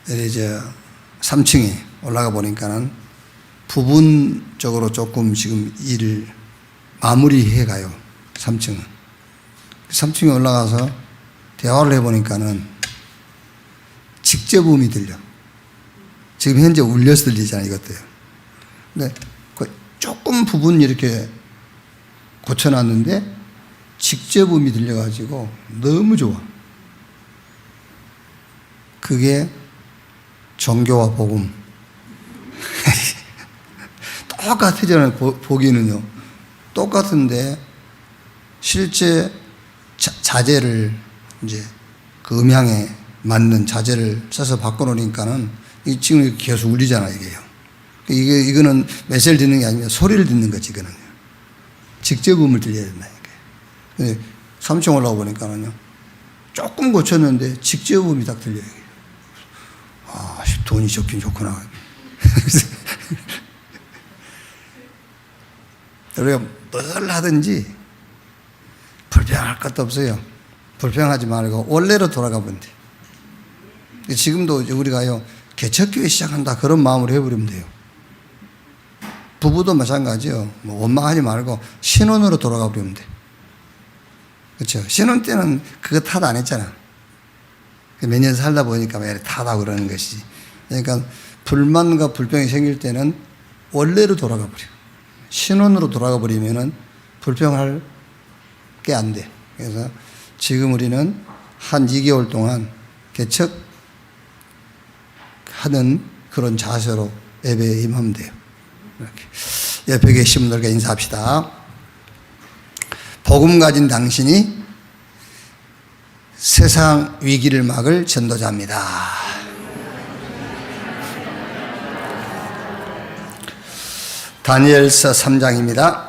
이제 3층에 올라가 보니까는 부분적으로 조금 지금 일을 마무리해 가요. 3층은. 3층에 올라가서 대화를 해보니까는 직제음이 들려. 지금 현재 울려서 들리잖아요, 이것도요. 근데 그 조금 부분 이렇게 고쳐놨는데 직제음이 들려가지고 너무 좋아. 그게 종교와 복음. 똑같아잖아요, 보기는요. 똑같은데 실제 자재를 이제 그 음향에 맞는 자재를 써서 바꿔놓으니까는 지금 계속 울리잖아요, 이게요. 이거는 메시지를 듣는 게 아니라 소리를 듣는 거지, 이거는요. 직접음을 들려야 된다니까요. 근데 3층 올라가 보니까는요, 조금 고쳤는데 직접음이 딱 들려요. 아, 돈이 좋긴 좋구나. 우리가 뭘 하든지 불평할 것도 없어요. 불평하지 말고 원래로 돌아가 보면 돼. 지금도 우리가요, 개척교회 시작한다 그런 마음으로 해버리면 돼요. 부부도 마찬가지요. 뭐 원망하지 말고 신혼으로 돌아가 버리면 돼. 그렇죠? 신혼 때는 그거 탓 안 했잖아. 몇 년 살다 보니까 왜 탓하고 그러는 것이지. 그러니까 불만과 불평이 생길 때는 원래로 돌아가 버려. 신혼으로 돌아가 버리면은 불평할 게 안 돼. 그래서 지금 우리는 한 2개월 동안 개척하는 그런 자세로 예배에 임하면 돼요. 이렇게. 옆에 계신 분들과 인사합시다. 복음 가진 당신이 세상 위기를 막을 전도자입니다. 다니엘서 3장입니다.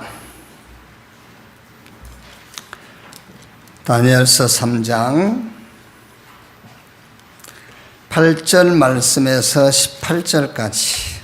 다니엘서 3장 8절 말씀에서 18절까지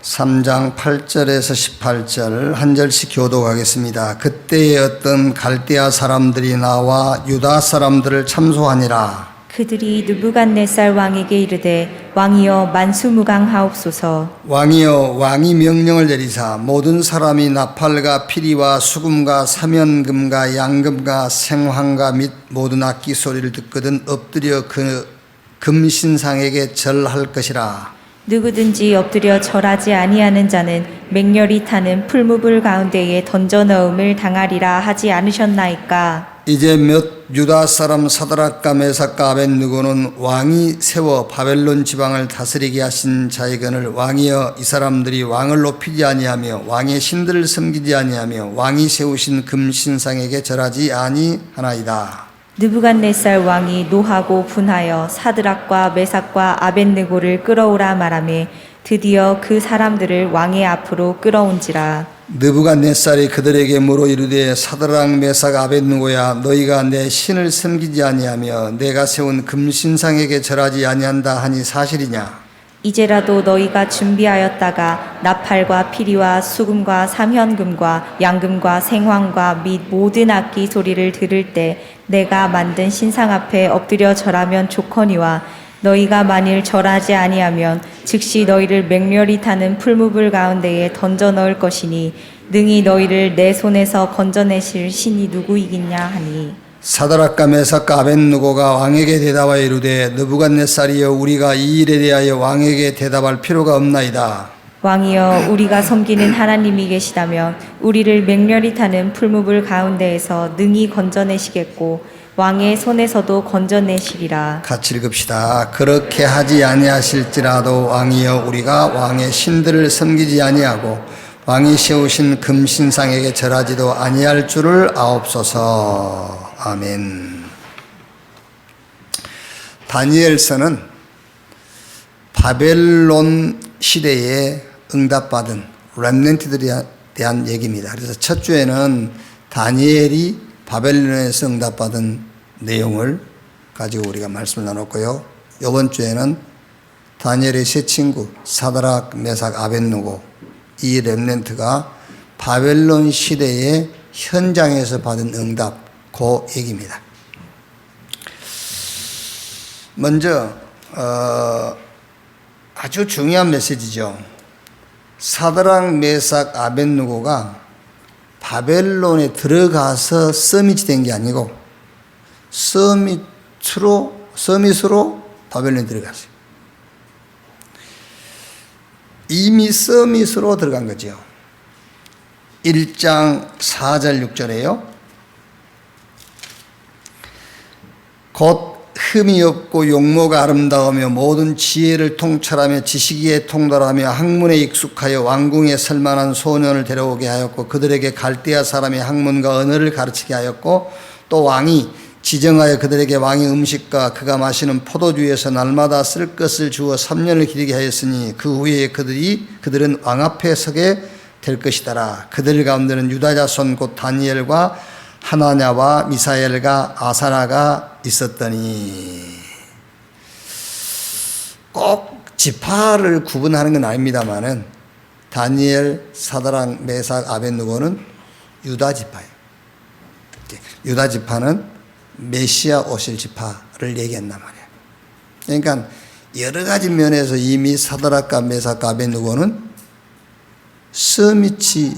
3장 8절에서 18절 한 절씩 교독하겠습니다. 그때에 어떤 갈대아 사람들이 나와 유다 사람들을 참소하니라. 그들이 느부갓네살 왕에게 이르되 왕이여 만수무강하옵소서. 왕이여 왕이 명령을 내리사 모든 사람이 나팔과 피리와 수금과 사면금과 양금과 생황과 및 모든 악기 소리를 듣거든 엎드려 그 금신상에게 절할 것이라. 누구든지 엎드려 절하지 아니하는 자는 맹렬히 타는 풀무불 가운데에 던져 넣음을 당하리라 하지 않으셨나이까. 이제 몇 유다 사람 사드락과 메삭과 아벳느고는 왕이 세워 바벨론 지방을 다스리게 하신 자에게는 왕이여 이 사람들이 왕을 높이지 아니하며 왕의 신들을 섬기지 아니하며 왕이 세우신 금신상에게 절하지 아니하나이다. 느부갓네살 왕이 노하고 분하여 사드락과 메삭과 아벳느고를 끌어오라 말하며 드디어 그 사람들을 왕의 앞으로 끌어온지라. 느부갓네살이 그들에게 물어 이르되 사드락 메삭 아벳느고야 너희가 내 신을 섬기지 아니하며 내가 세운 금신상에게 절하지 아니한다 하니 사실이냐? 이제라도 너희가 준비하였다가 나팔과 피리와 수금과 삼현금과 양금과 생황과 및 모든 악기 소리를 들을 때 내가 만든 신상 앞에 엎드려 절하면 좋거니와 너희가 만일 절하지 아니하면 즉시 너희를 맹렬히 타는 풀무불 가운데에 던져 넣을 것이니 능히 너희를 내 손에서 건져내실 신이 누구이겠냐 하니. 사드락과 메삭과 아벳느고가 왕에게 대답하여 이르되 느부갓네살이여 우리가 이 일에 대하여 왕에게 대답할 필요가 없나이다. 왕이여 우리가 섬기는 하나님이 계시다면 우리를 맹렬히 타는 풀무불 가운데에서 능히 건져내시겠고 왕의 손에서도 건져내시리라. 같이 읽읍시다. 그렇게 하지 아니하실지라도 왕이여 우리가 왕의 신들을 섬기지 아니하고 왕이 세우신 금신상에게 절하지도 아니할 줄을 아옵소서. 아멘. 다니엘서는 바벨론 시대에 응답받은 렘넌트들에 대한 얘기입니다. 그래서 첫 주에는 다니엘이 바벨론에서 응답받은 내용을 가지고 우리가 말씀을 나눴고요. 이번 주에는 다니엘의 세 친구 사드락, 메삭, 아벳느고 이 렘넌트가 바벨론 시대의 현장에서 받은 응답 그 얘기입니다. 먼저 아주 중요한 메시지죠. 사드락, 메삭, 아벳느고가 바벨론에 들어가서 서밋이 된 게 아니고 서밋으로 바벨론에 들어갔어요. 이미 서밋으로 들어간 거죠. 1장 4절 6절에요. 곧 흠이 없고 용모가 아름다우며 모든 지혜를 통찰하며 지식에 통달하며 학문에 익숙하여 왕궁에 설만한 소년을 데려오게 하였고 그들에게 갈대아 사람의 학문과 언어를 가르치게 하였고 또 왕이 지정하여 그들에게 왕의 음식과 그가 마시는 포도주에서 날마다 쓸 것을 주어 3년을 기르게 하였으니 그 후에 그들은 왕 앞에 서게 될 것이더라. 그들 가운데는 유다 자손 곧 다니엘과 하나냐와 미사엘과 아사라가 있었더니, 꼭 지파를 구분하는 건 아닙니다만은 다니엘, 사드락, 메삭, 아벳느고는 유다 지파예요. 유다 지파는 메시아 오실 지파를 얘기한단 말이에요. 그러니까 여러 가지 면에서 이미 사드락과 메삭과 아벳느고는 서밋이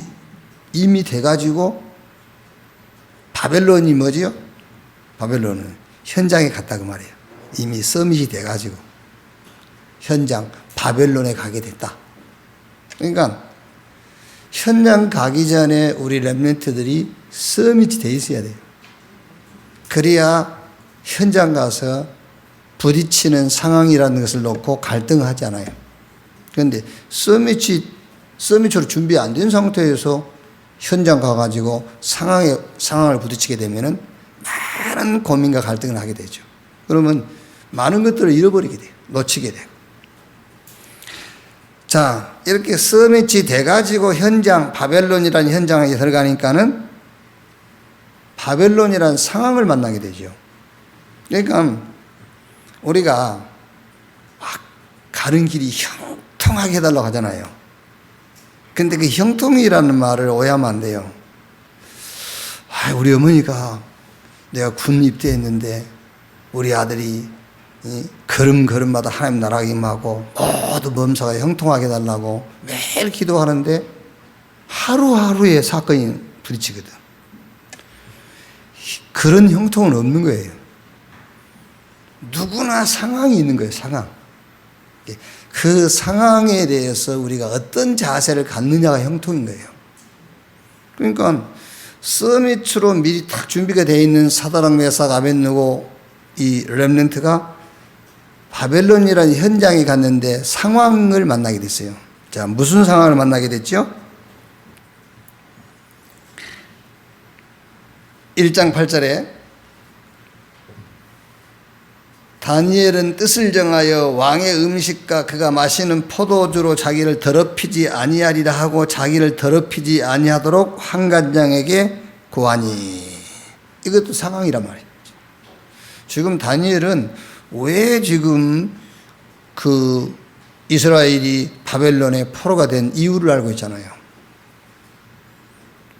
이미 돼가지고 바벨론이 뭐지요? 바벨론은 현장에 갔다 그 말이에요. 이미 서밋이 돼가지고 현장 바벨론에 가게 됐다. 그러니까 현장 가기 전에 우리 렘넌트들이 서밋이 돼 있어야 돼요. 그래야 현장 가서 부딪히는 상황이라는 것을 놓고 갈등하지 않아요. 그런데 서밋으로 준비 안 된 상태에서 현장 가가지고 상황을 부딪히게 되면은 많은 고민과 갈등을 하게 되죠. 그러면 많은 것들을 잃어버리게 돼요. 놓치게 되고. 자, 이렇게 서밋이 돼가지고 바벨론이라는 현장에 들어가니까는 바벨론이라는 상황을 만나게 되죠. 그러니까 우리가 막 가는 길이 형통하게 해달라고 하잖아요. 근데 그 형통이라는 말을 오해하면 안 돼요. 우리 어머니가 내가 군 입대했는데 우리 아들이 걸음걸음마다 하나님 나라 임하고 모두 범사가 형통하게 해달라고 매일 기도하는데 하루하루에 사건이 부딪히거든. 그런 형통은 없는 거예요. 누구나 상황이 있는 거예요. 상황. 그 상황에 대해서 우리가 어떤 자세를 갖느냐가 형통인 거예요. 그러니까 서밋으로 미리 딱 준비가 되어 있는 사드락, 메삭, 아벳느고 이 렘넌트가 바벨론이라는 현장에 갔는데 상황을 만나게 됐어요. 자, 무슨 상황을 만나게 됐죠? 1장 8절에 다니엘은 뜻을 정하여 왕의 음식과 그가 마시는 포도주로 자기를 더럽히지 아니하리라 하고 자기를 더럽히지 아니하도록 환관장에게 구하니. 이것도 상황이란 말이에요. 지금 다니엘은 왜 지금 그 이스라엘이 바벨론의 포로가 된 이유를 알고 있잖아요.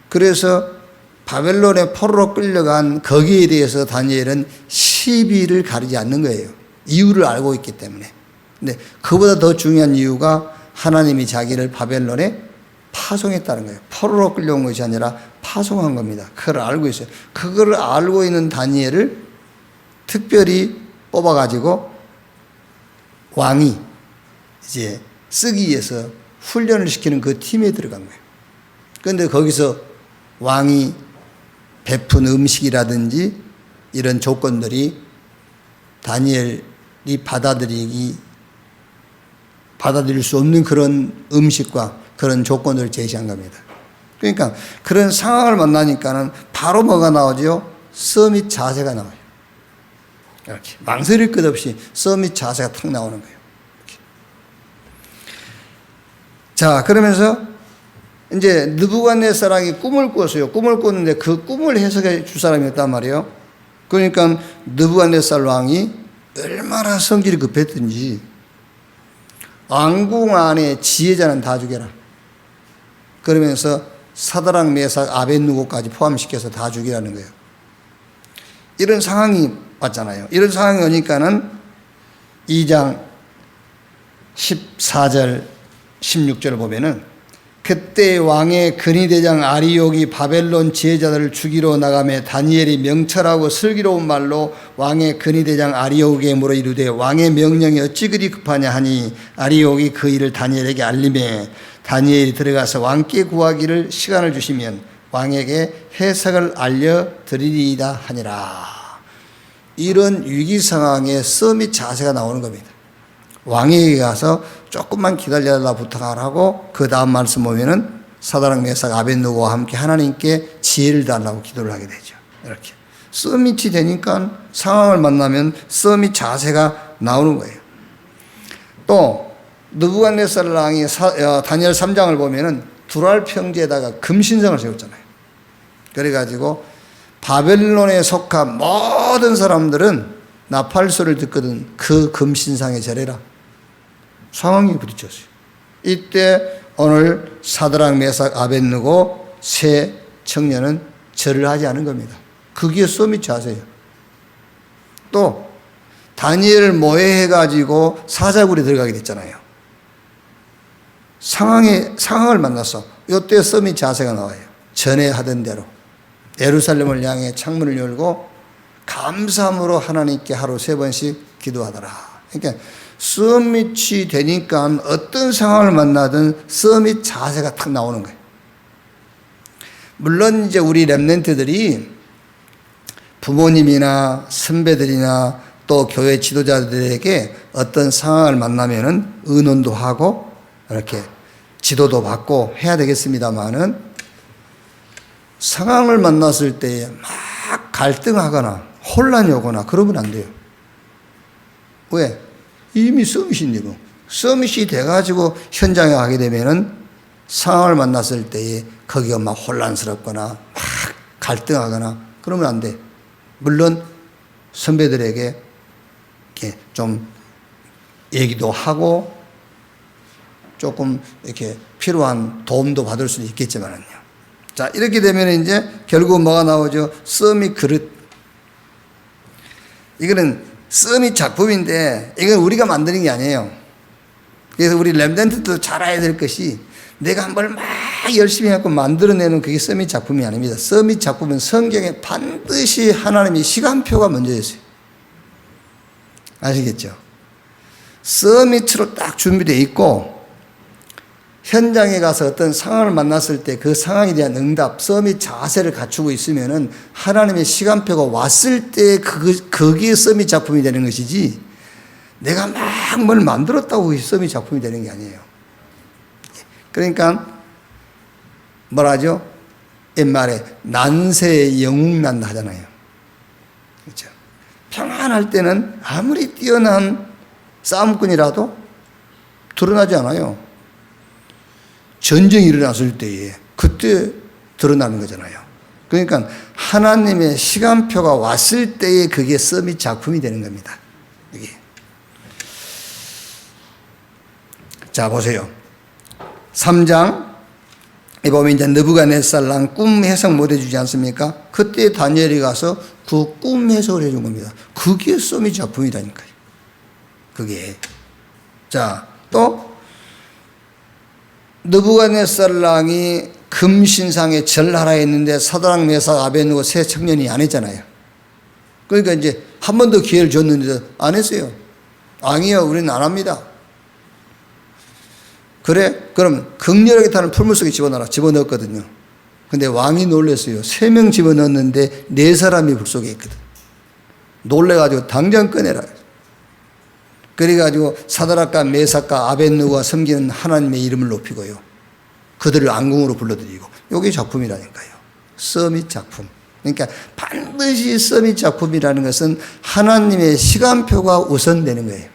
그래서 바벨론의 포로로 끌려간 거기에 대해서 다니엘은 시비를 가리지 않는 거예요. 이유를 알고 있기 때문에. 근데 그보다 더 중요한 이유가 하나님이 자기를 바벨론에 파송했다는 거예요. 포로로 끌려온 것이 아니라 파송한 겁니다. 그걸 알고 있어요. 그걸 알고 있는 다니엘을 특별히 뽑아가지고 왕이 이제 쓰기 위해서 훈련을 시키는 그 팀에 들어간 거예요. 그런데 거기서 왕이 베푼 음식이라든지 이런 조건들이 다니엘이 받아들일 수 없는 그런 음식과 그런 조건들을 제시한 겁니다. 그러니까 그런 상황을 만나니까는 바로 뭐가 나오죠? 서밋 자세가 나와요. 이렇게 망설일 것 없이 서밋 자세가 탁 나오는 거예요. 이렇게. 자, 그러면서 이제 느부갓네살이 꿈을 꿨어요. 꿈을 꿨는데 그 꿈을 해석해 줄 사람이 없단 말이에요. 그러니까 느부갓네살 왕이 얼마나 성질이 급했든지 왕궁 안에 지혜자는 다 죽여라. 그러면서 사드락, 메삭, 아벳느고까지 포함시켜서 다 죽이라는 거예요. 이런 상황이 왔잖아요. 이런 상황이 오니까는 2장 14절 16절을 보면은 그때 왕의 근위대장 아리옥이 바벨론 지혜자들을 죽이러 나가매 다니엘이 명철하고 슬기로운 말로 왕의 근위대장 아리옥에게 물어 이르되 왕의 명령이 어찌 그리 급하냐 하니 아리옥이 그 일을 다니엘에게 알림해 다니엘이 들어가서 왕께 구하기를 시간을 주시면 왕에게 해석을 알려드리리이다 하니라. 이런 위기 상황에 서밋 자세가 나오는 겁니다. 왕에게 가서 조금만 기다려달라 부탁하라고 그 다음 말씀 보면은 사드락 메삭 아벳느고와 함께 하나님께 지혜를 달라고 기도를 하게 되죠. 이렇게 서밋이 되니까 상황을 만나면 서밋 자세가 나오는 거예요. 또 느부갓네살 왕이 다니엘 3장을 보면은 두랄 평지에다가 금신상을 세웠잖아요. 그래가지고 바벨론에 속한 모든 사람들은 나팔 소리를 듣거든 그 금신상에 절해라. 상황이 부딪혔어요. 이때 오늘 사드락 메삭 아벳느고 세 청년은 절을 하지 않은 겁니다. 그게 서밋 자세예요. 또 다니엘을 모해해가지고 사자굴에 들어가게 됐잖아요. 상황을 만나서 이때 서밋 자세가 나와요. 전에 하던 대로 예루살렘을 향해 창문을 열고 감사함으로 하나님께 하루 3번씩 기도하더라. 그러니까 서밋이 되니까 어떤 상황을 만나든 서밋 자세가 탁 나오는 거예요. 물론 이제 우리 렘넌트들이 부모님이나 선배들이나 또 교회 지도자들에게 어떤 상황을 만나면은 의논도 하고 이렇게 지도도 받고 해야 되겠습니다만은 상황을 만났을 때 막 갈등하거나 혼란이 오거나 그러면 안 돼요. 왜? 이미 서밋인데 서밋이 돼가지고 현장에 가게 되면은 상황을 만났을 때에 거기가 막 혼란스럽거나 막 갈등하거나 그러면 안 돼. 물론 선배들에게 이렇게 좀 얘기도 하고 조금 이렇게 필요한 도움도 받을 수는 있겠지만은요. 자, 이렇게 되면 이제 결국 뭐가 나오죠? 서밋 그릇. 이거는 서밋 작품인데 이건 우리가 만드는 게 아니에요. 그래서 우리 렘넌트도 잘 알아야 될 것이 내가 한 번 막 열심히 해서 만들어내는 그게 서밋 작품이 아닙니다. 서밋 작품은 성경에 반드시 하나님의 시간표가 먼저 있어요. 아시겠죠? 서밋으로 딱 준비되어 있고 현장에 가서 어떤 상황을 만났을 때 그 상황에 대한 응답, 서밋 자세를 갖추고 있으면은 하나님의 시간표가 왔을 때 그게 서밋 작품이 되는 것이지 내가 막 뭘 만들었다고 그게 서밋 작품이 되는 게 아니에요. 그러니까 뭐라죠? 옛말에 난세에 영웅난다 하잖아요. 그렇죠? 평안할 때는 아무리 뛰어난 싸움꾼이라도 드러나지 않아요. 전쟁이 일어났을 때에 그때 드러나는 거잖아요. 그러니까 하나님의 시간표가 왔을 때에 그게 서밋 작품이 되는 겁니다. 이게. 자, 보세요. 3장에 보면 이제 느부갓네살 왕 꿈 해석 못 해주지 않습니까? 그때 다니엘이 가서 그 꿈 해석을 해준 겁니다. 그게 서밋 작품이라니까요. 그게. 자, 또 느부갓네살 왕이 금신상에 절하라 했는데 사드락 메삭 아벳느고 세 청년이 안 했잖아요. 그러니까 이제 한 번 더 기회를 줬는데도 안 했어요. 왕이요, 우리는 안 합니다. 그래? 그럼 극렬하게 타는 풀물 속에 집어넣어라. 집어넣었거든요. 근데 왕이 놀랐어요. 3명 집어넣었는데 4사람이 불 속에 있거든. 놀래가지고 당장 꺼내라. 그래가지고 사드락과 메삭과 아벳느고가 섬기는 하나님의 이름을 높이고요. 그들을 앙궁으로 불러들이고. 이게 작품이라니까요. 서밋 작품. 그러니까 반드시 서밋 작품이라는 것은 하나님의 시간표가 우선되는 거예요.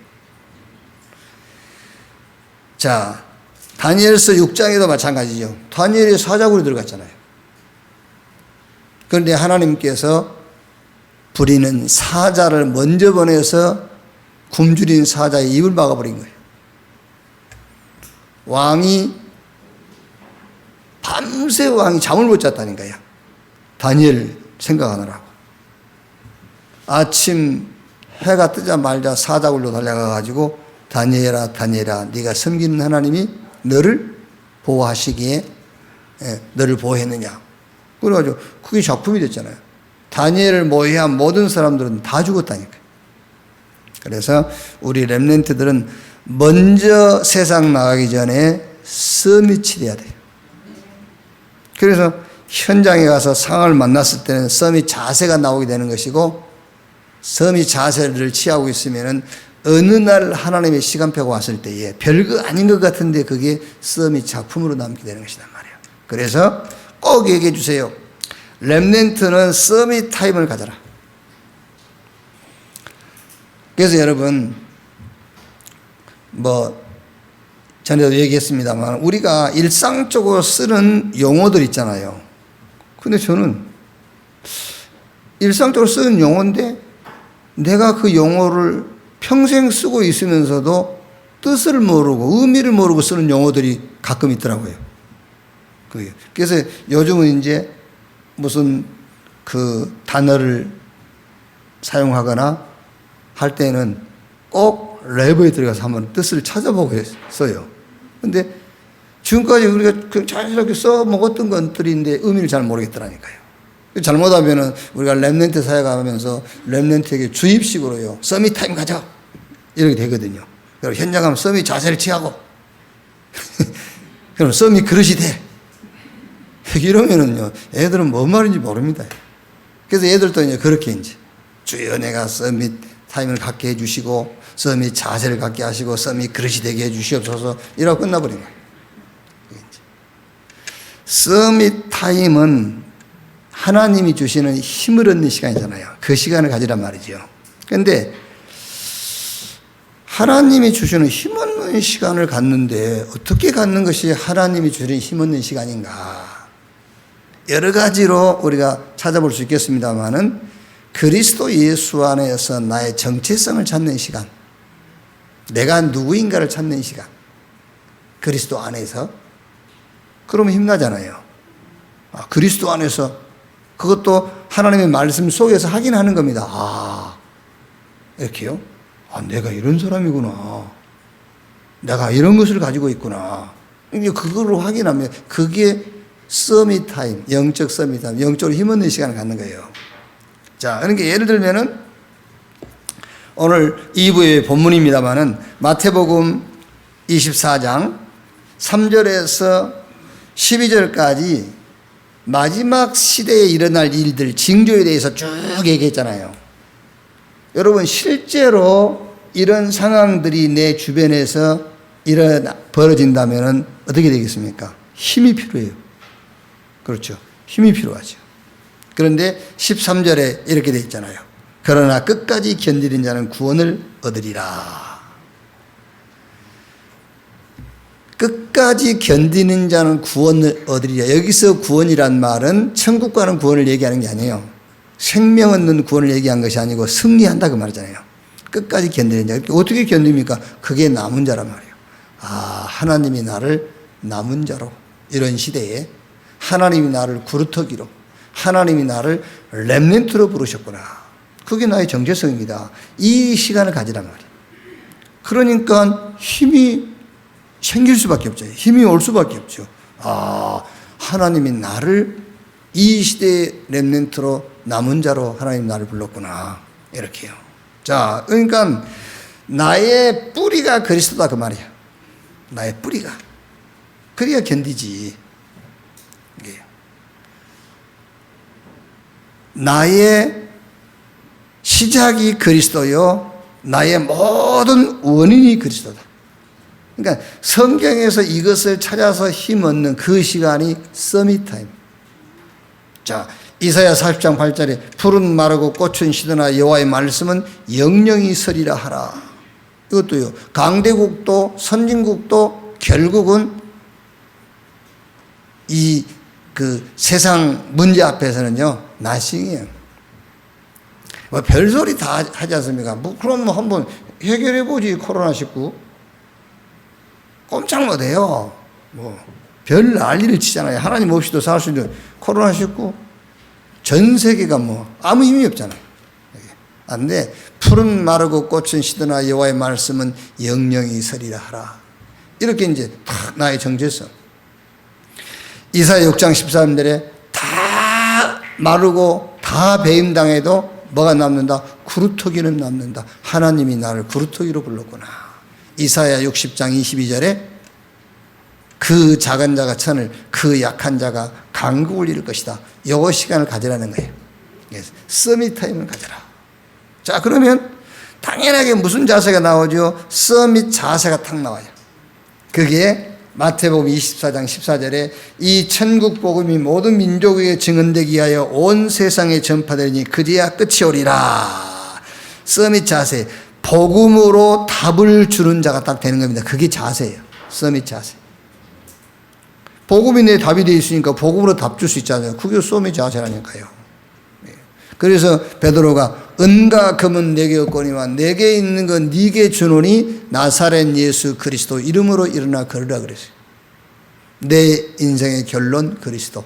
자, 다니엘서 6장에도 마찬가지죠. 다니엘이 사자굴에 들어갔잖아요. 그런데 하나님께서 부리는 사자를 먼저 보내서 굶주린 사자의 입을 막아버린 거예요. 밤새 왕이 잠을 못 잤다니까요. 다니엘 생각하느라고. 아침 해가 뜨자마자 사자굴로 달려가가지고 다니엘아 다니엘아 네가 섬기는 하나님이 너를 보호하시기에 너를 보호했느냐. 그래가지고 그게 작품이 됐잖아요. 다니엘을 모해한 모든 사람들은 다 죽었다니까요. 그래서 우리 렘넌트들은 먼저 세상 나가기 전에 썸이 치러야 돼요. 그래서 현장에 가서 상황을 만났을 때는 썸이 자세가 나오게 되는 것이고, 썸이 자세를 취하고 있으면은 어느 날 하나님의 시간표가 왔을 때에 별거 아닌 것 같은데 그게 썸이 작품으로 남게 되는 것이란 말이에요. 그래서 꼭 얘기해 주세요. 렘넌트는 썸이 타임을 가져라. 그래서 여러분, 전에도 얘기했습니다만, 우리가 일상적으로 쓰는 용어들 있잖아요. 근데 저는 일상적으로 쓰는 용어인데 내가 그 용어를 평생 쓰고 있으면서도 뜻을 모르고 의미를 모르고 쓰는 용어들이 가끔 있더라고요. 그래서 요즘은 이제 무슨 그 단어를 사용하거나 할 때는 꼭 랩에 들어가서 한번 뜻을 찾아보고 써요. 근데 지금까지 우리가 자연스럽게 써먹었던 것들인데 의미를 잘 모르겠더라니까요. 잘못하면은 우리가 렘넌트 사역하면서 렘넌트에게 주입식으로요, 썸이 타임 가자 이렇게 되거든요. 그리고 현장 가면 썸이 자세를 취하고 그럼 썸이 그릇이 돼. 이러면은요, 애들은 뭔 말인지 모릅니다. 그래서 애들도 이제 그렇게 이제 주여 내가 썸이 타임을 갖게 해주시고 썸이 자세를 갖게 하시고 썸이 그릇이 되게 해주시옵소서 이러고 끝나버린 거예요. 썸이 타임은 하나님이 주시는 힘을 얻는 시간이잖아요. 그 시간을 가지란 말이죠. 그런데 하나님이 주시는 힘 얻는 시간을 갖는데 어떻게 갖는 것이 하나님이 주시는 힘 얻는 시간인가? 여러 가지로 우리가 찾아볼 수 있겠습니다만은 그리스도 예수 안에서 나의 정체성을 찾는 시간, 내가 누구인가를 찾는 시간, 그리스도 안에서. 그러면 힘나잖아요. 그리스도 안에서 그것도 하나님의 말씀 속에서 확인하는 겁니다. 이렇게요? 내가 이런 사람이구나. 내가 이런 것을 가지고 있구나. 이제 그거를 확인하면 그게 서밋 타임, 영적 서밋 타임, 영적으로 힘없는 시간을 갖는 거예요. 자, 그러니까 예를 들면은 오늘 2부의 본문입니다만은 마태복음 24장 3절에서 12절까지 마지막 시대에 일어날 일들, 징조에 대해서 쭉 얘기했잖아요. 여러분, 실제로 이런 상황들이 내 주변에서 벌어진다면 어떻게 되겠습니까? 힘이 필요해요. 그렇죠. 힘이 필요하죠. 그런데 13절에 이렇게 되어 있잖아요. 그러나 끝까지 견디는 자는 구원을 얻으리라. 끝까지 견디는 자는 구원을 얻으리라. 여기서 구원이란 말은 천국 가는 구원을 얘기하는 게 아니에요. 생명 얻는 구원을 얘기한 것이 아니고 승리한다 그 말이잖아요. 끝까지 견디는 자. 어떻게 견딥니까? 그게 남은 자란 말이에요. 하나님이 나를 남은 자로, 이런 시대에 하나님이 나를 구루터기로, 하나님이 나를 렘넌트로 부르셨구나. 그게 나의 정체성입니다. 이 시간을 가지란 말이에요. 그러니까 힘이 생길 수밖에 없죠. 힘이 올 수밖에 없죠. 하나님이 나를 이 시대의 렘넌트로, 남은 자로 하나님 나를 불렀구나. 이렇게요. 자, 그러니까 나의 뿌리가 그리스도다 그 말이야. 나의 뿌리가. 그래야 견디지. 나의 시작이 그리스도요, 나의 모든 원인이 그리스도다. 그러니까 성경에서 이것을 찾아서 힘 얻는 그 시간이 서밋타임. 자, 이사야 40장 8절에 푸른 마르고 꽃은 시드나 여호와의 말씀은 영영이 서리라 하라. 이것도요, 강대국도 선진국도 결국은 이 세상 문제 앞에서는요, 나싱이에요. 별소리 다 하지 않습니까? 그럼 한번 해결해보지, 코로나19. 꼼짝 못해요. 별 난리를 치잖아요. 하나님 없이도 살 수 있는 코로나19. 전 세계가 아무 힘이 없잖아요. 안 돼. 푸른 마르고 꽃은 시드나 여호와의 말씀은 영영이 서리라 하라. 이렇게 이제 탁 나의 정체성. 이사야 6장 13절에 다 마르고 다 배임당해도 뭐가 남는다? 구루터기는 남는다. 하나님이 나를 구루터기로 불렀구나. 이사야 60장 22절에 그 작은 자가 천을, 그 약한 자가 강국을 이룰 것이다. 요거 시간을 가지라는 거예요. 서밋 타임을 가져라. 자, 그러면 당연하게 무슨 자세가 나오죠? 서밋 자세가 탁 나와요. 그게 마태복음 24장 14절에 이 천국 복음이 모든 민족에게 증언되기 위하여 온 세상에 전파되니 그제야 끝이 오리라. 서밋 자세. 복음으로 답을 주는 자가 딱 되는 겁니다. 그게 자세예요. 서밋 자세. 복음이 내 답이 되어 있으니까 복음으로 답 줄 수 있잖아요. 그게 서밋 자세라니까요. 그래서 베드로가 은과 금은 내게 없거니와 내게 있는 건 네게 주노니 나사렛 예수 그리스도 이름으로 일어나 걸으라 그랬어요. 내 인생의 결론 그리스도.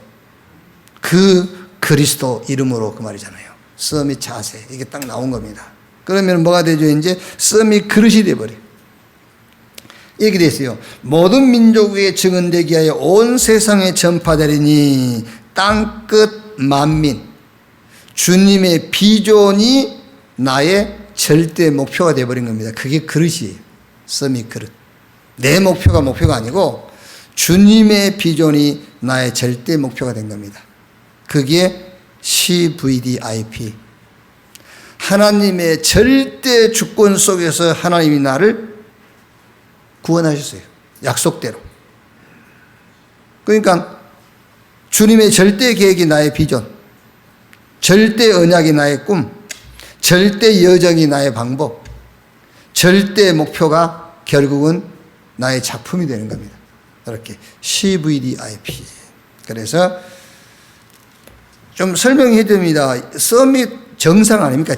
그 그리스도 이름으로 그 말이잖아요. 서밋 자세. 이게 딱 나온 겁니다. 그러면 뭐가 되죠? 이제 서밋 그릇이 돼버려요. 이렇게 됐어요. 모든 민족에게 증언되기 위하여 온 세상에 전파되리니 땅끝 만민. 주님의 비전이 나의 절대 목표가 되어버린 겁니다. 그게 그릇이에요. 서밋 그릇. 내 목표가 목표가 아니고 주님의 비전이 나의 절대 목표가 된 겁니다. 그게 CVDIP. 하나님의 절대 주권 속에서 하나님이 나를 구원하셨어요. 약속대로. 그러니까 주님의 절대 계획이 나의 비전, 절대 언약이 나의 꿈, 절대 여정이 나의 방법, 절대 목표가 결국은 나의 작품이 되는 겁니다. 이렇게 CVDIP. 그래서 좀 설명해 드립니다. 서밋 정상 아닙니까?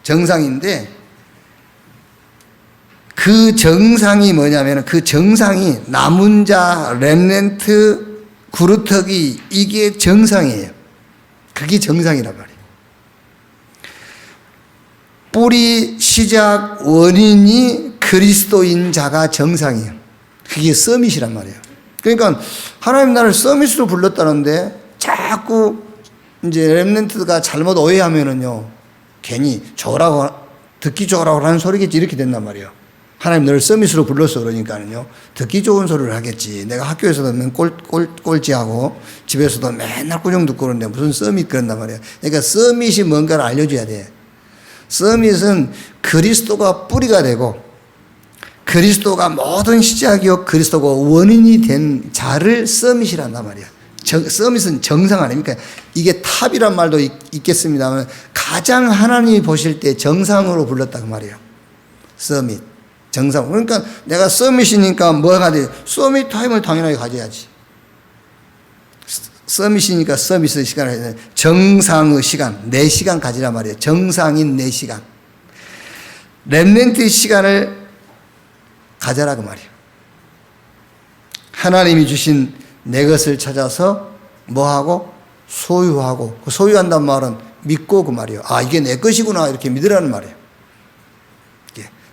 정상인데 그 정상이 뭐냐면 그 정상이 남은 자, 렘넌트, 구루터기 이게 정상이에요. 그게 정상이란 말이에요. 뿌리, 시작, 원인이 그리스도인 자가 정상이에요. 그게 서밋이란 말이에요. 그러니까 하나님 나를 서밋으로 불렀다는데 자꾸 이제 렘넌트가 잘못 오해하면은요, 괜히 좋으라고, 듣기 좋으라고 하는 소리겠지, 이렇게 된단 말이에요. 하나님 너를 서밋으로 불렀어 그러니까는요, 듣기 좋은 소리를 하겠지. 내가 학교에서도 맨 꼴찌하고 집에서도 맨날 꾸중 듣고 그러는데 무슨 서밋 그런단 말이에요. 그러니까 서밋이 뭔가를 알려줘야 돼. 서밋은 그리스도가 뿌리가 되고 그리스도가 모든 시작이요 그리스도가 원인이 된 자를 서밋이란단 말이야. 서밋은 정상 아닙니까? 이게 탑이란 말도 있겠습니다만 가장 하나님이 보실 때 정상으로 불렀다 그 말이에요. 서밋, 정상. 그러니까 내가 서밋이니까 뭐가 돼? 서밋 타임을 당연하게 가져야지. 서밋이니까 서밋의 시간을 해야 돼. 정상의 시간, 4시간 가지란 말이에요. 정상인 4시간. 렘넌트의 시간을 가져라 그 말이에요. 하나님이 주신 내 것을 찾아서 뭐하고? 소유하고. 그 소유한다는 말은 믿고 그 말이에요. 아, 이게 내 것이구나 이렇게 믿으라는 말이에요.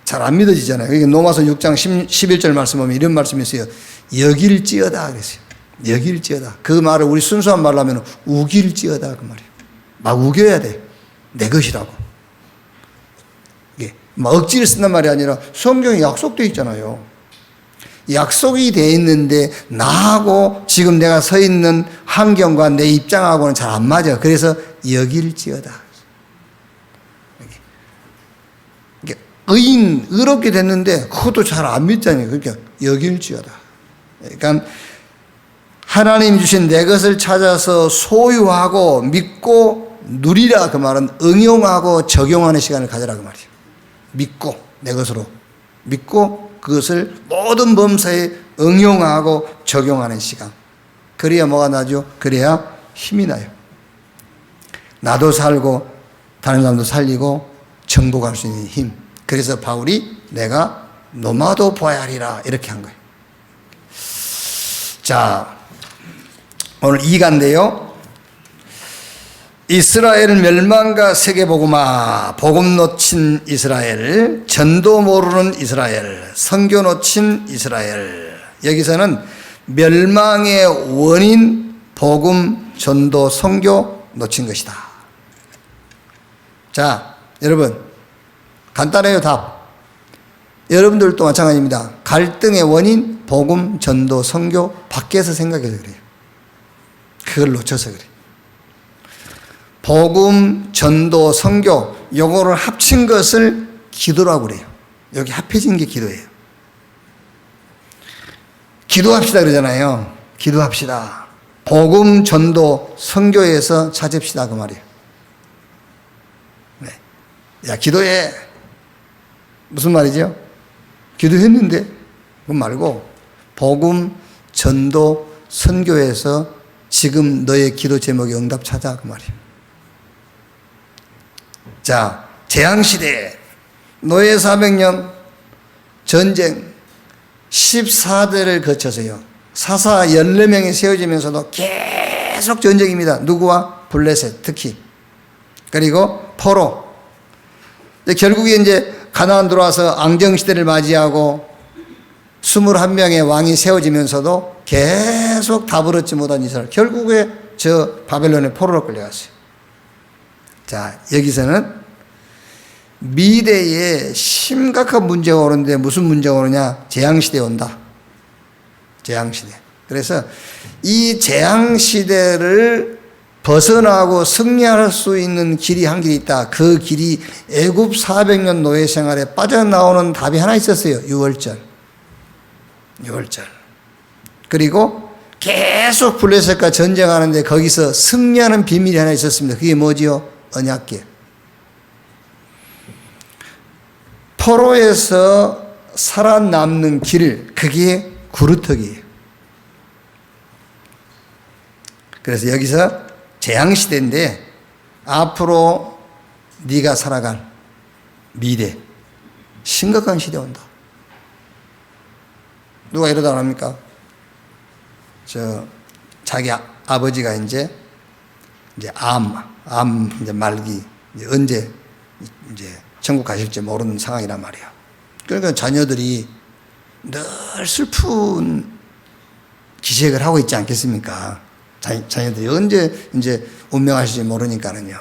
잘 안 믿어지잖아요. 그러니까 로마서 6장 11절 말씀 보면 이런 말씀이 있어요. 여길지어다 그랬어요. 여길지어다. 그 말을 우리 순수한 말로 하면 우길지어다 그 말이에요. 막 우겨야 돼. 내 것이라고. 이게 막 억지를 쓴단 말이 아니라 성경에 약속되어 있잖아요. 약속이 되어 있는데 나하고 지금 내가 서 있는 환경과 내 입장하고는 잘 안 맞아. 그래서 여길지어다. 의롭게 됐는데 그것도 잘 안 믿잖아요. 그러니까 여길지어다. 그러니까 하나님 주신 내 것을 찾아서 소유하고 믿고 누리라 그 말은 응용하고 적용하는 시간을 가져라 그 말이에요. 믿고 내 것으로 믿고 그것을 모든 범사에 응용하고 적용하는 시간. 그래야 뭐가 나죠? 그래야 힘이 나요. 나도 살고 다른 사람도 살리고 정복할 수 있는 힘. 그래서 바울이 내가 노마도 보아야 하리라 이렇게 한 거예요. 자, 오늘 2가인데요. 이스라엘 멸망과 세계복음화, 복음 놓친 이스라엘, 전도 모르는 이스라엘, 선교 놓친 이스라엘. 여기서는 멸망의 원인, 복음, 전도, 선교 놓친 것이다. 자, 여러분, 간단해요, 답. 여러분들도 마찬가지입니다. 갈등의 원인, 복음, 전도, 선교 밖에서 생각해서 그래요. 그걸 놓쳐서 그래요. 복음, 전도, 선교 요거를 합친 것을 기도라고 그래요. 여기 합해진 게 기도예요. 기도합시다 그러잖아요. 기도합시다. 복음, 전도, 선교에서 찾읍시다 그 말이에요. 네. 야, 기도해. 무슨 말이죠? 기도했는데 그건 말고 복음, 전도, 선교에서 지금 너의 기도 제목의 응답 찾아 그 말이에요. 자, 재앙시대, 노예 400년, 전쟁, 14대를 거쳐서요. 사사 14명이 세워지면서도 계속 전쟁입니다. 누구와? 블레셋 특히. 그리고 포로. 결국에 이제 가나안 들어와서 앙정시대를 맞이하고 21명의 왕이 세워지면서도 계속 다부럽지 못한 이스라엘. 결국에 저 바벨론의 포로로 끌려갔어요. 자, 여기서는 미래에 심각한 문제가 오는데 무슨 문제가 오느냐? 재앙시대에 온다. 재앙시대. 그래서 이 재앙시대를 벗어나고 승리할 수 있는 길이 한 길이 있다. 그 길이 애굽 400년 노예 생활에 빠져나오는 답이 하나 있었어요. 유월절. 유월절. 그리고 계속 블레셋과 전쟁하는데 거기서 승리하는 비밀이 하나 있었습니다. 그게 뭐지요? 언약궤. 포로에서 살아남는 길, 그게 구루터기예요. 그래서 여기서 재앙시대인데 앞으로 네가 살아갈 미래, 심각한 시대 온다. 누가 이러다 합니까? 자기 아버지가 이제 암 이제 말기, 이제 언제 이제 천국 가실지 모르는 상황이란 말이야. 그러니까 자녀들이 늘 슬픈 기색을 하고 있지 않겠습니까? 자녀들이 언제 이제 운명하실지 모르니까는요.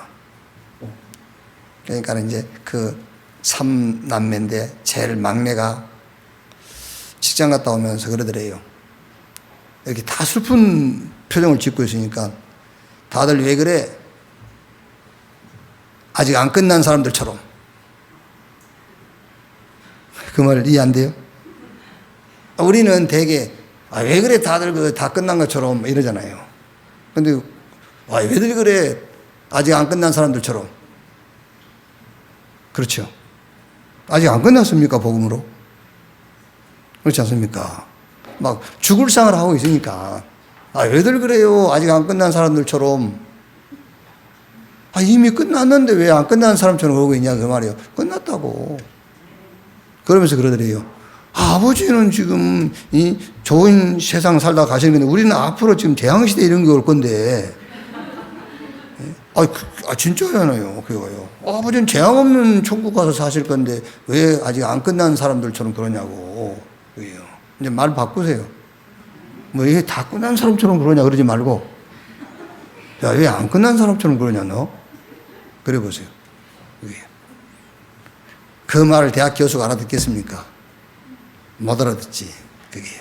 그러니까 이제 그 3남매인데 제일 막내가 직장 갔다 오면서 그러더래요. 이렇게 다 슬픈 표정을 짓고 있으니까 다들 왜 그래? 아직 안 끝난 사람들처럼. 그 말 이해 안 돼요? 우리는 되게 왜 그래 다들 다 끝난 것처럼 이러잖아요. 근데 왜들 그래 아직 안 끝난 사람들처럼. 그렇죠. 아직 안 끝났습니까 복음으로? 그렇지 않습니까? 막 죽을 상을 하고 있으니까 왜들 그래요 아직 안 끝난 사람들처럼. 이미 끝났는데 왜 안 끝난 사람처럼 그러고 있냐 그 말이에요. 끝났다고. 그러면서 그러더래요. 아버지는 지금 이 좋은 세상 살다 가시는 건데 우리는 앞으로 지금 재앙시대 이런 게 올 건데. 진짜잖아요. 그거요. 아버지는 재앙 없는 천국 가서 사실 건데 왜 아직 안 끝난 사람들처럼 그러냐고. 그게요. 이제 말 바꾸세요. 왜 다 끝난 사람처럼 그러냐 그러지 말고. 야, 왜 안 끝난 사람처럼 그러냐 너? 그래 보세요. 그게요. 그 말을 대학 교수가 알아듣겠습니까? 못 알아듣지. 그게요.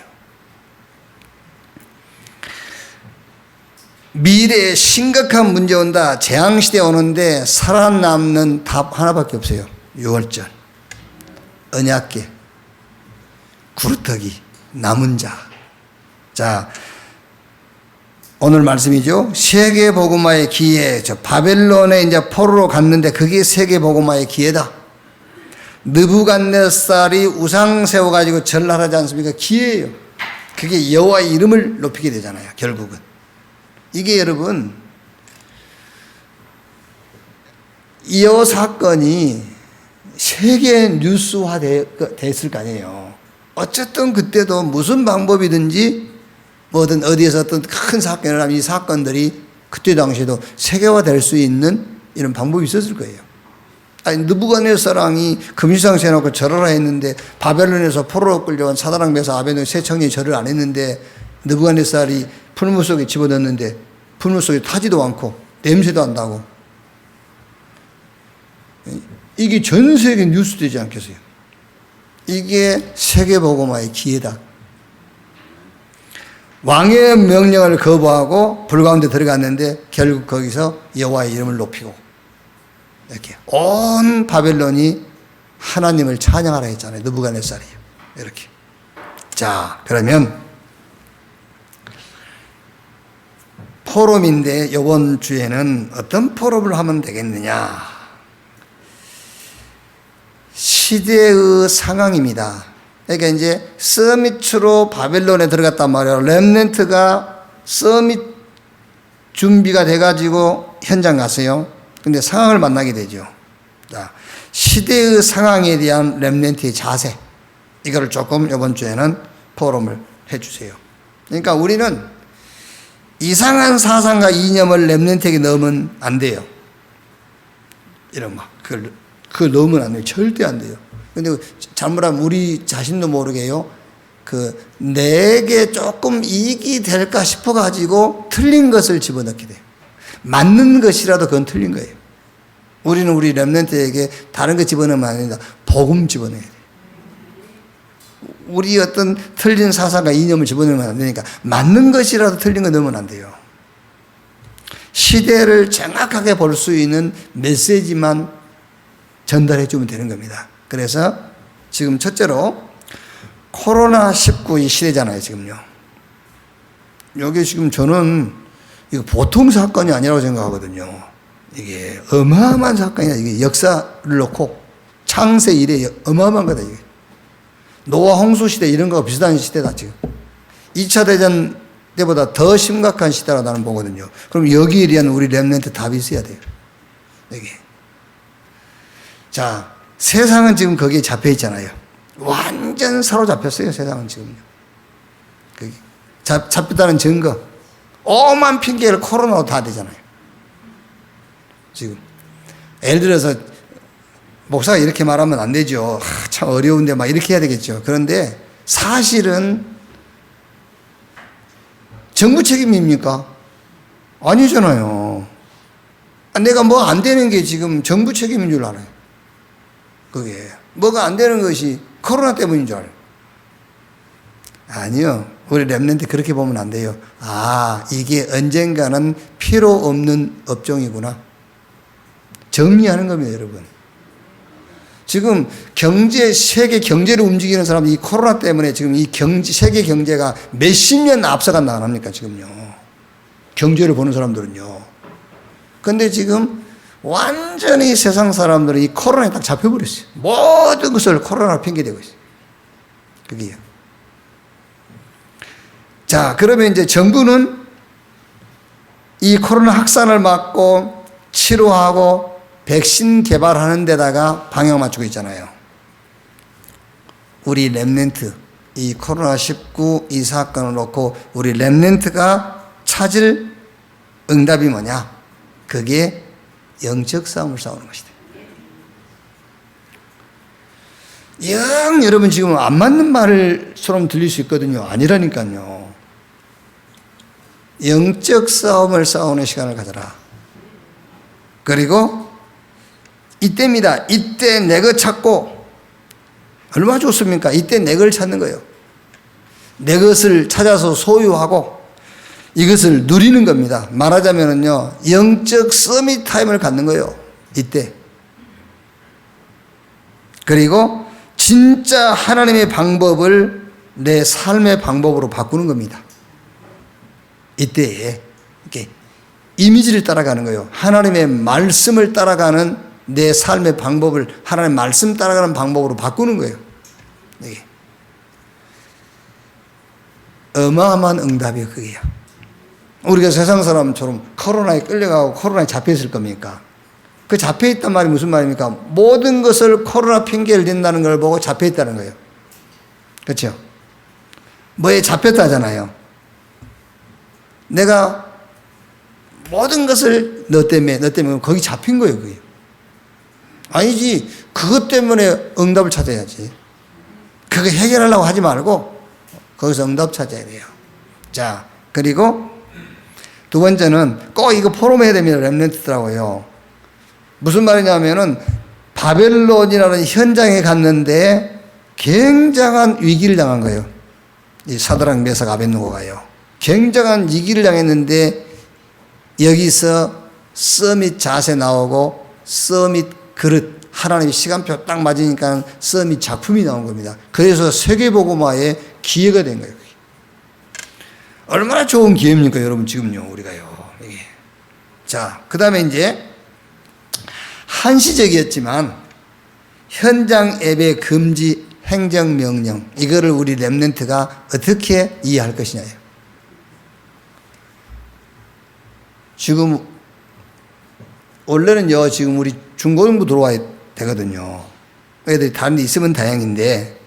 미래에 심각한 문제 온다. 재앙시대 오는데 살아남는 답 하나밖에 없어요. 유월절, 언약궤, 구루터기, 남은 자. 자, 오늘 말씀이죠. 세계복음화의 기회. 바벨론에 이제 포로로 갔는데 그게 세계복음화의 기회다. 느부갓네살이 우상 세워가지고 전락하지 않습니까? 기회예요. 그게 여호와의 이름을 높이게 되잖아요. 결국은. 이게 여러분 이 사건이 세계 뉴스화 됐을 거 아니에요. 어쨌든 그때도 무슨 방법이든지 뭐든 어디에서 어떤 큰 사건을 하면 이 사건들이 그때 당시에도 세계화될 수 있는 이런 방법이 있었을 거예요. 아니, 느부갓네살왕이 금시장 세워놓고 절하라 했는데 바벨론에서 포로로 끌려간 사다랑 메사 아베노 세 청년이 절을 안 했는데 느부갓네살이 풀무 속에 집어넣는데 풀무 속에 타지도 않고 냄새도 안 나고, 이게 전 세계 뉴스 되지 않겠어요? 이게 세계복음화의 기회다. 왕의 명령을 거부하고 불 가운데 들어갔는데 결국 거기서 여호와의 이름을 높이고, 이렇게 온 바벨론이 하나님을 찬양하라 했잖아요. 느부갓네살이요. 이렇게. 자, 그러면 포럼인데 이번 주에는 어떤 포럼을 하면 되겠느냐? 시대의 상황입니다. 그러니까 이제 서밋으로 바벨론에 들어갔단 말이에요. 렘넌트가 서밋 준비가 돼가지고 현장 갔어요. 근데 상황을 만나게 되죠. 자, 시대의 상황에 대한 렘넌트의 자세, 이거를 조금 이번 주에는 포럼을 해주세요. 그러니까 우리는 이상한 사상과 이념을 렘넌트에게 넣으면 안 돼요. 이런 막 그걸 넣으면 안 돼요. 절대 안 돼요. 근데 잘못하면 우리 자신도 모르게요, 내게 조금 이익이 될까 싶어가지고 틀린 것을 집어넣게 돼요. 맞는 것이라도 그건 틀린 거예요. 우리는 우리 렘넌트에게 다른 거 집어넣으면 안 된다. 복음 집어넣어야 돼요. 우리 어떤 틀린 사상과 이념을 집어넣으면 안 되니까 맞는 것이라도 틀린 거 넣으면 안 돼요. 시대를 정확하게 볼 수 있는 메시지만 전달해 주면 되는 겁니다. 그래서 지금 첫째로 코로나19 이 시대잖아요, 지금요. 여기 지금 저는 이거 보통 사건이 아니라고 생각하거든요. 이게 어마어마한 사건이야. 이게 역사를 놓고 창세 이래 어마어마한 거다, 이게. 노아 홍수 시대 이런 거와 비슷한 시대다, 지금. 2차 대전 때보다 더 심각한 시대라고 나는 보거든요. 그럼 여기에 대한 우리 렘넌트 답이 있어야 돼요. 여기. 자, 세상은 지금 거기에 잡혀 있잖아요. 완전 사로잡혔어요, 세상은 지금요. 잡혔다는 증거. 오만 핑계를 코로나로 다 되잖아요. 지금. 예를 들어서, 목사가 이렇게 말하면 안 되죠. 참 어려운데 막 이렇게 해야 되겠죠. 그런데 사실은 정부 책임입니까? 아니잖아요. 내가 뭐 안 되는 게 지금 정부 책임인 줄 알아요. 그게. 뭐가 안 되는 것이 코로나 때문인 줄 알아요. 아니요. 우리 렘넌트 그렇게 보면 안 돼요. 아, 이게 언젠가는 필요 없는 업종이구나. 정리하는 겁니다, 여러분. 지금 세계 경제를 움직이는 사람들이 이 코로나 때문에 지금 이 세계 경제가 몇십 년 앞서간다 안 합니까, 지금요. 경제를 보는 사람들은요. 근데 지금 완전히 세상 사람들은 이 코로나에 딱 잡혀버렸어요. 모든 것을 코로나로 핑계대고 있어요. 그게요. 자, 그러면 이제 정부는 이 코로나 확산을 막고 치료하고 백신 개발하는 데다가 방향 맞추고 있잖아요. 우리 렘넌트, 이 코로나19 이 사건을 놓고 우리 렘넌트가 찾을 응답이 뭐냐? 그게 영적 싸움을 싸우는 것이다. 여러분 지금 안 맞는 말처럼 들릴 수 있거든요. 아니라니까요. 영적 싸움을 싸우는 시간을 가져라. 그리고 이때입니다. 이때 내 것 찾고, 얼마나 좋습니까? 이때 내 걸 찾는 거예요. 내 것을 찾아서 소유하고 이것을 누리는 겁니다. 말하자면요, 영적 서밋 타임을 갖는 거예요. 이때. 그리고 진짜 하나님의 방법을 내 삶의 방법으로 바꾸는 겁니다. 이때에 이렇게 이미지를 따라가는 거예요. 하나님의 말씀을 따라가는 내 삶의 방법을 하나님의 말씀 따라가는 방법으로 바꾸는 거예요. 이게. 어마어마한 응답이 그게요. 우리가 세상 사람처럼 코로나에 끌려가고 코로나에 잡혀있을 겁니까? 그 잡혀있단 말이 무슨 말입니까? 모든 것을 코로나 핑계를 댄다는 걸 보고 잡혀있다는 거예요. 그렇죠? 뭐에 잡혔다잖아요. 내가 모든 것을 너 때문에 거기 잡힌 거예요, 그게. 아니지. 그것 때문에 응답을 찾아야지. 그거 해결하려고 하지 말고 거기서 응답 찾아야 돼요. 자, 그리고 두 번째는 꼭 이거 포럼해야 됩니다. 렘넌트더라고요. 무슨 말이냐면은 바벨론이라는 현장에 갔는데 굉장한 위기를 당한 거예요. 이 사드락 메삭 아벳느고가요. 굉장한 위기를 당했는데 여기서 서밋 자세 나오고 서밋 그릇, 하나님의 시간표 딱 맞으니까 서밋 작품이 나온 겁니다. 그래서 세계복음화의 기회가 된 거예요. 얼마나 좋은 기회입니까, 여러분, 지금요, 우리가요. 이게. 자, 그 다음에 이제 한시적이었지만 현장 예배 금지 행정명령, 이거를 우리 렘넌트가 어떻게 이해할 것이냐요. 지금 원래는요, 지금 우리 중고등부 들어와야 되거든요. 애들이 다른 데 있으면 다행인데,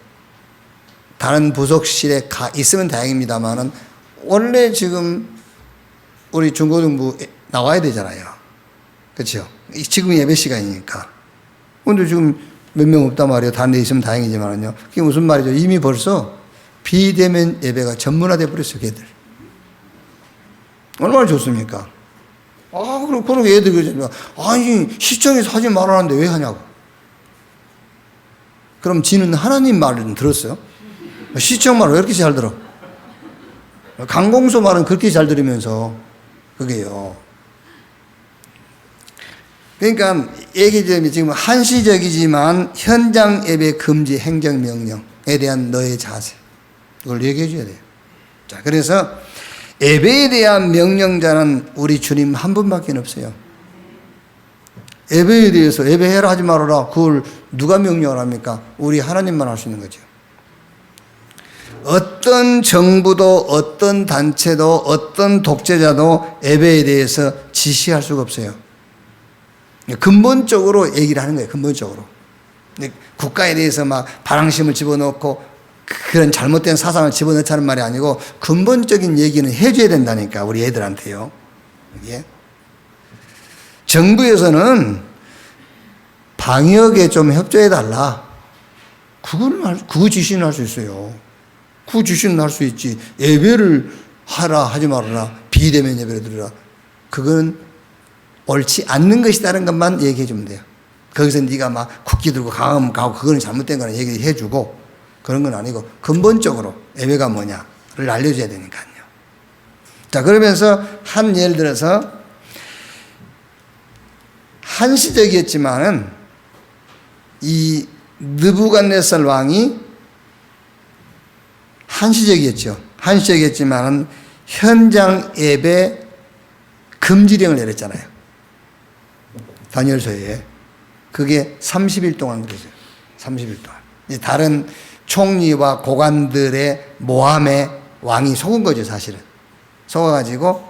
다른 부속실에 있으면 다행입니다만은, 원래 지금 우리 중고등부 나와야 되잖아요. 그렇죠? 지금 예배 시간이니까. 근데 지금 몇 명 없단 말이에요. 다른 데 있으면 다행이지만은요. 그게 무슨 말이죠? 이미 벌써 비대면 예배가 전문화돼 버렸어요, 걔들. 얼마나 좋습니까? 그럼 애들 그러잖아요. 아니, 시청에서 하지 말라는데 왜 하냐고. 그럼 지는 하나님 말은 들었어요? 시청 말은 왜 이렇게 잘 들어? 강공소 말은 그렇게 잘 들으면서, 그게요. 그러니까 얘기하자면 지금 한시적이지만 현장 예배 금지 행정명령에 대한 너의 자세, 이걸 얘기해 줘야 돼요. 자, 그래서 예배에 대한 명령자는 우리 주님 한 분밖에 없어요. 예배에 대해서 예배해라 하지 말아라, 그걸 누가 명령을 합니까? 우리 하나님만 할 수 있는 거죠. 어떤 정부도 어떤 단체도 어떤 독재자도 예배에 대해서 지시할 수가 없어요. 근본적으로 얘기를 하는 거예요. 근본적으로. 국가에 대해서 막 바랑심을 집어넣고 그런 잘못된 사상을 집어넣자는 말이 아니고 근본적인 얘기는 해줘야 된다니까, 우리 애들한테요. 이게. 정부에서는 방역에 좀 협조해달라, 그거 지시는 할 수 있어요. 그 지시는 할 수 있지. 예배를 하라 하지 말아라, 비대면 예배를 드리라, 그건 옳지 않는 것이다는 것만 얘기해 주면 돼요. 거기서 네가 막 국기 들고 강하면 가고 그거는 잘못된 거는 얘기해 주고 그런 건 아니고 근본적으로 예배가 뭐냐를 알려줘야 되니까요. 자, 그러면서 한 예를 들어서 한시적이었지만은 이 느부갓네살 왕이 한시적이었죠. 한시적이었지만은 현장 예배 금지령을 내렸잖아요. 다니엘서에. 그게 30일 동안 그러죠. 30일 동안. 다른 총리와 고관들의 모함에 왕이 속은 거죠, 사실은. 속아가지고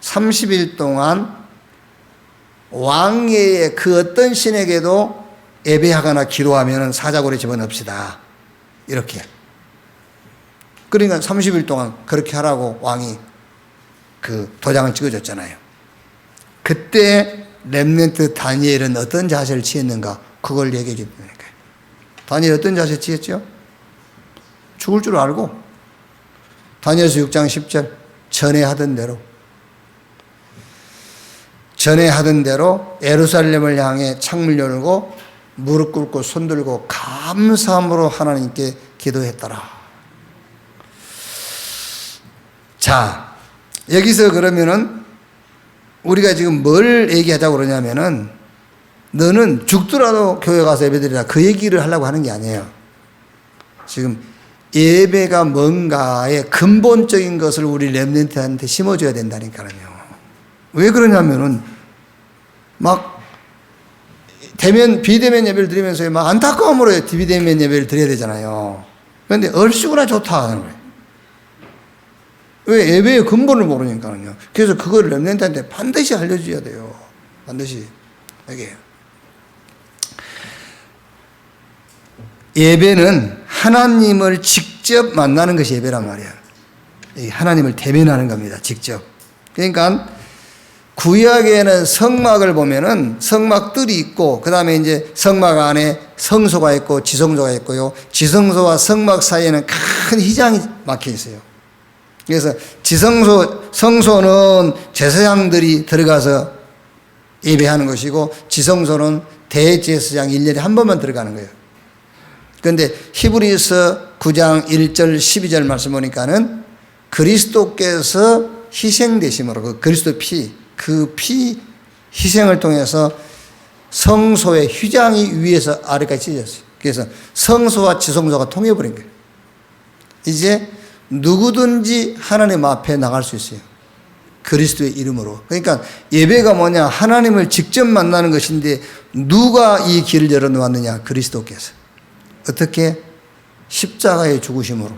30일 동안 왕의 그 어떤 신에게도 예배하거나 기도하면 사자고리 집어넣읍시다, 이렇게. 그러니까 30일 동안 그렇게 하라고 왕이 그 도장을 찍어줬잖아요. 그때 렘넌트 다니엘은 어떤 자세를 취했는가, 그걸 얘기해 줍니다. 다니엘 어떤 자세 취했죠? 죽을 줄 알고. 다니엘서 6장 10절, 전에 하던 대로 예루살렘을 향해 창문 열고 무릎 꿇고 손 들고 감사함으로 하나님께 기도했더라. 자, 여기서 그러면은 우리가 지금 뭘 얘기하자고 그러냐면은, 너는 죽더라도 교회 가서 예배드리라, 그 얘기를 하려고 하는 게 아니에요. 지금 예배가 뭔가의 근본적인 것을 우리 렘넌트한테 심어줘야 된다니까요. 왜 그러냐면은 막 비대면 예배를 드리면서 막 안타까움으로 비대면 예배를 드려야 되잖아요. 그런데 얼씨구나 좋다 하는 거예요. 왜? 예배의 근본을 모르니까요. 그래서 그걸 렘넌트한테 반드시 알려줘야 돼요. 반드시. 이게. 예배는 하나님을 직접 만나는 것이 예배란 말이야. 하나님을 대면하는 겁니다, 직접. 그러니까 구약에는 성막을 보면은 성막들이 있고, 그 다음에 이제 성막 안에 성소가 있고 지성소가 있고요. 지성소와 성막 사이에는 큰 휘장이 막혀 있어요. 그래서 성소는 제사장들이 들어가서 예배하는 것이고, 지성소는 대제사장 1년에 한 번만 들어가는 거예요. 그런데 히브리서 9장 1절 12절 말씀 보니까는 그리스도께서 희생되심으로, 그 그리스도 그 피 희생을 통해서 성소의 휘장이 위에서 아래까지 찢어졌어요. 그래서 성소와 지성소가 통해버린 거예요. 이제 누구든지 하나님 앞에 나갈 수 있어요. 그리스도의 이름으로. 그러니까 예배가 뭐냐? 하나님을 직접 만나는 것인데, 누가 이 길을 열어놓았느냐? 그리스도께서. 어떻게? 십자가의 죽으심으로.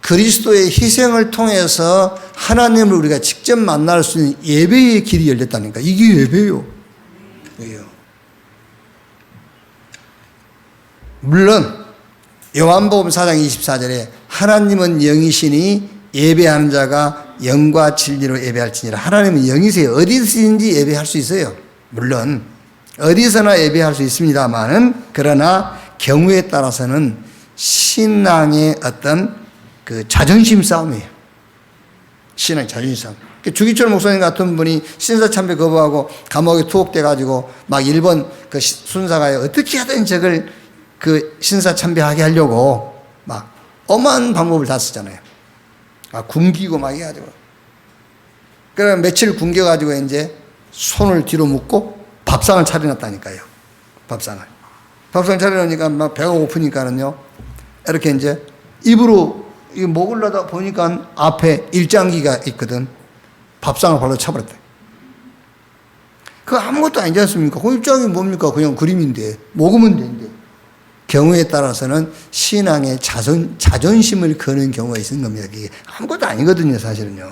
그리스도의 희생을 통해서 하나님을 우리가 직접 만날 수 있는 예배의 길이 열렸다니까. 이게 예배요. 왜요? 물론 요한복음 4장 24절에 하나님은 영이시니 예배하는 자가 영과 진리로 예배할지니라. 하나님은 영이세요. 어디든지 예배할 수 있어요. 물론 어디서나 예배할 수 있습니다만은, 그러나 경우에 따라서는 신앙의 어떤 그 자존심 싸움이에요. 신앙의 자존심 싸움. 주기철 목사님 같은 분이 신사참배 거부하고 감옥에 투옥돼가지고 막 일본 그 순사가에 어떻게 하든 저걸 그 신사참배하게 하려고 막 엄한 방법을 다 쓰잖아요. 굶기고 막 해가지고. 그래 며칠 굶겨가지고 이제 손을 뒤로 묶고 밥상을 차려놨다니까요. 밥상을 차려놓으니까 막 배가 고프니까는요, 이렇게 이제 입으로 이거 먹으려다 보니까 앞에 일장기가 있거든. 밥상을 발로 차버렸다. 그거 아무것도 아니지 않습니까? 그 일장이 뭡니까? 그냥 그림인데 먹으면 되는데. 경우에 따라서는 신앙의 자존심을 거는 경우가 있는 겁니다. 그게 아무것도 아니거든요, 사실은요.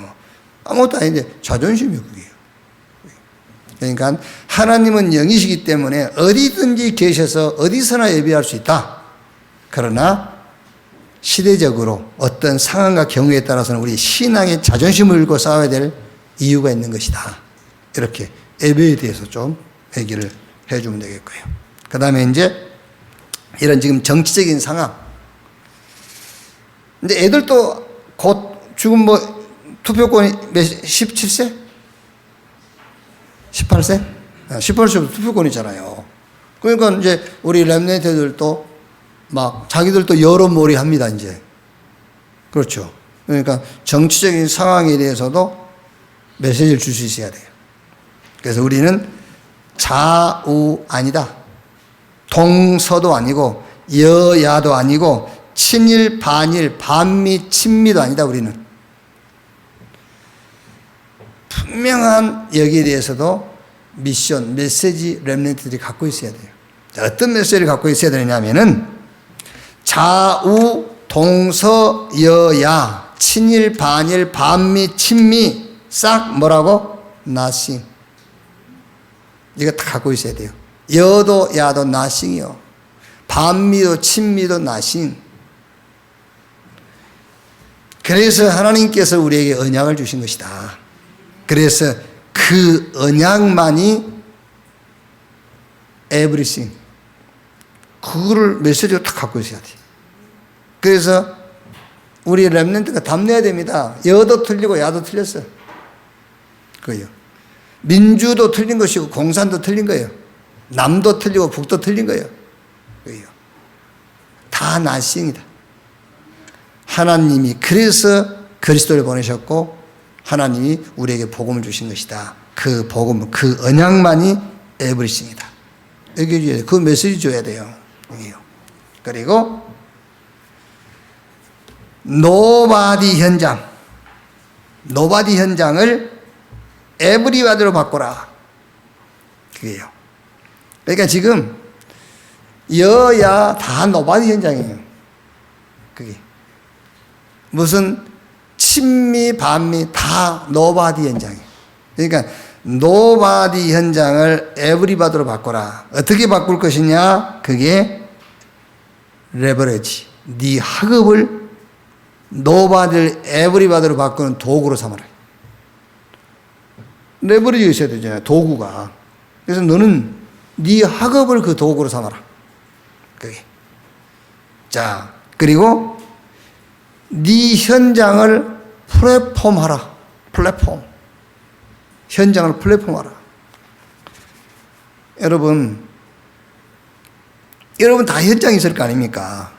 아무것도 아닌데 자존심이요, 그게. 그러니까 하나님은 영이시기 때문에 어디든지 계셔서 어디서나 예배할 수 있다. 그러나 시대적으로 어떤 상황과 경우에 따라서는 우리 신앙의 자존심을 걸고 싸워야 될 이유가 있는 것이다. 이렇게 예배에 대해서 좀 얘기를 해주면 되겠고요. 그 다음에 이제 이런 지금 정치적인 상황. 근데 애들도 곧 지금 뭐 투표권이 17세? 18세? 18세부터 투표권이잖아요. 그러니까 이제 우리 렘넌트들도 막 자기들도 여론몰이 합니다, 이제. 그렇죠. 그러니까 정치적인 상황에 대해서도 메시지를 줄 수 있어야 돼요. 그래서 우리는 좌우 아니다. 동서도 아니고 여야도 아니고 친일 반일 반미 친미도 아니다. 우리는 분명한 여기에 대해서도 미션 메시지 렘넌트들이 갖고 있어야 돼요. 어떤 메시지를 갖고 있어야 되냐면은 좌우 동서 여야 친일 반일 반미 친미 싹 뭐라고? nothing. 이거 다 갖고 있어야 돼요. 여도 야도 nothing이요. 반미도 친미도 nothing. 그래서 하나님께서 우리에게 언약을 주신 것이다. 그래서 그 언약만이 everything. 그거를 메시지로 다 갖고 있어야 돼. 그래서 우리 렘넌트가 답내야 됩니다. 여도 틀리고 야도 틀렸어. 그거요. 민주도 틀린 것이고 공산도 틀린 거예요. 남도 틀리고 북도 틀린 거예요. 그거요. 다 나싱이다. 하나님이 그래서 그리스도를 보내셨고 하나님이 우리에게 복음을 주신 것이다. 그 복음, 그 언약만이 에브리싱이다. 여기 그 메시지 줘야 돼요. 그리고 노바디 현장을 에브리바디로 바꿔라. 그게요. 그러니까 지금 여야 다 노바디 현장이에요. 그게 무슨 친미 반미 다 노바디 현장이에요. 그러니까 노바디 현장을 에브리바디로 바꿔라. 어떻게 바꿀 것이냐? 그게 레버리지. 네 학업을 노바디를 에브리바디로 바꾸는 도구로 삼아라. 레버리지가 있어야 되잖아요. 도구가. 그래서 너는 네 학업을 그 도구로 삼아라. 그게. 자, 그리고 네 현장을 플랫폼하라. 플랫폼. 현장을 플랫폼하라. 여러분 다 현장에 있을 거 아닙니까?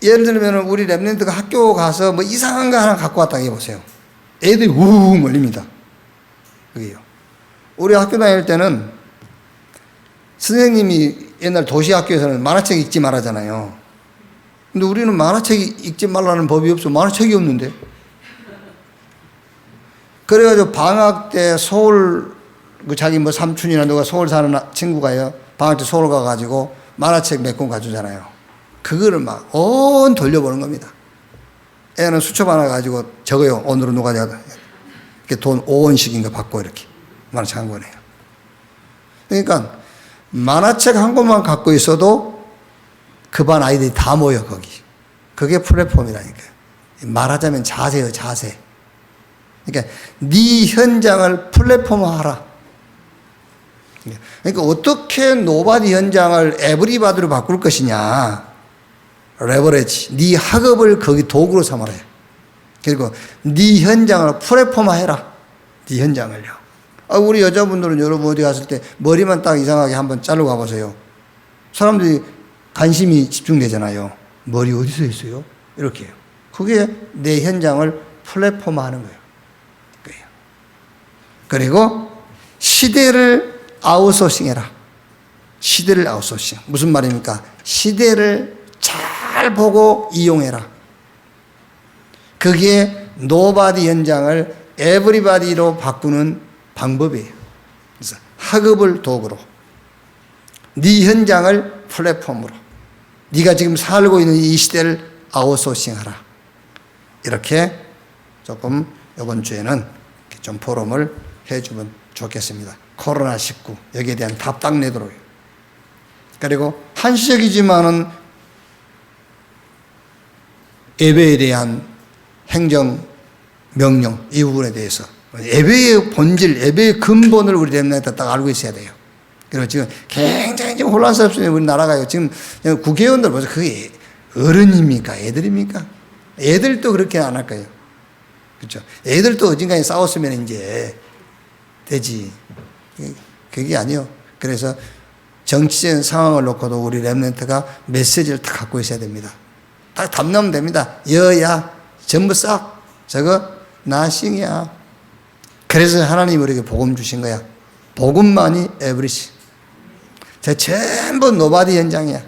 예를 들면 우리 랩런트가 학교 가서 뭐 이상한 거 하나 갖고 왔다 해보세요. 애들이 우웅 몰립니다. 그게요. 우리 학교 다닐 때는 선생님이 옛날 도시학교에서는 만화책 읽지 말하잖아요. 근데 우리는 만화책 읽지 말라는 법이 없어. 만화책이 없는데. 그래가지고 방학 때 서울, 자기 뭐 삼촌이나 누가 서울 사는 친구가요. 방학 때 서울 가가지고 만화책 몇 권 가져오잖아요. 그거를 막 돌려보는 겁니다. 애는 수첩 하나 가지고 적어요. 오늘은 누가 이렇게 돈 5원씩인가 받고 이렇게 만화책 한 권해요. 그러니까 만화책 한 권만 갖고 있어도 그 반 아이들이 다 모여 거기. 그게 플랫폼이라니까요. 말하자면 자세요, 자세. 그러니까 네 현장을 플랫폼화하라. 그러니까 어떻게 노바디 현장을 에브리바디로 바꿀 것이냐. 레버리지. 네 학업을 거기 도구로 삼아라. 그리고 네 현장을 플랫폼화해라. 네 현장을요. 우리 여자분들은 여러분 어디 갔을 때 머리만 딱 이상하게 한번 자르고 가보세요. 사람들이 관심이 집중되잖아요. 머리 어디서 했어요? 이렇게 해요. 그게 내 현장을 플랫폼화하는 거예요. 그리고 시대를 아웃소싱해라. 시대를 아웃소싱. 무슨 말입니까? 시대를 잘 보고 이용해라. 그게 노바디 현장을 에브리바디로 바꾸는 방법이에요. 그래서 학업을 도구로, 네 현장을 플랫폼으로, 네가 지금 살고 있는 이 시대를 아웃소싱하라. 이렇게 조금 이번 주에는 좀 포럼을 해주면 좋겠습니다. 코로나19 여기에 대한 답답 내도록. 그리고 한시적이지만은 예배에 대한 행정 명령 이 부분에 대해서 예배의 본질, 예배의 근본을 우리 렘넌트 딱 알고 있어야 돼요. 그리고 지금 굉장히 지금 혼란스럽습니다. 우리나라가요. 지금 국회의원들 보세요. 그게 어른입니까? 애들입니까? 애들도 그렇게 안 할 거예요. 그렇죠? 애들도 어딘가에 싸웠으면 이제 되지. 그게 아니요. 그래서 정치적인 상황을 놓고도 우리 렘넌트가 메시지를 다 갖고 있어야 됩니다. 딱 담나면 됩니다. 여야 전부 싹 저거 나싱이야. 그래서 하나님 우리에게 복음 주신 거야. 복음만이 에브리시. 저 전부 노바디 현장이야.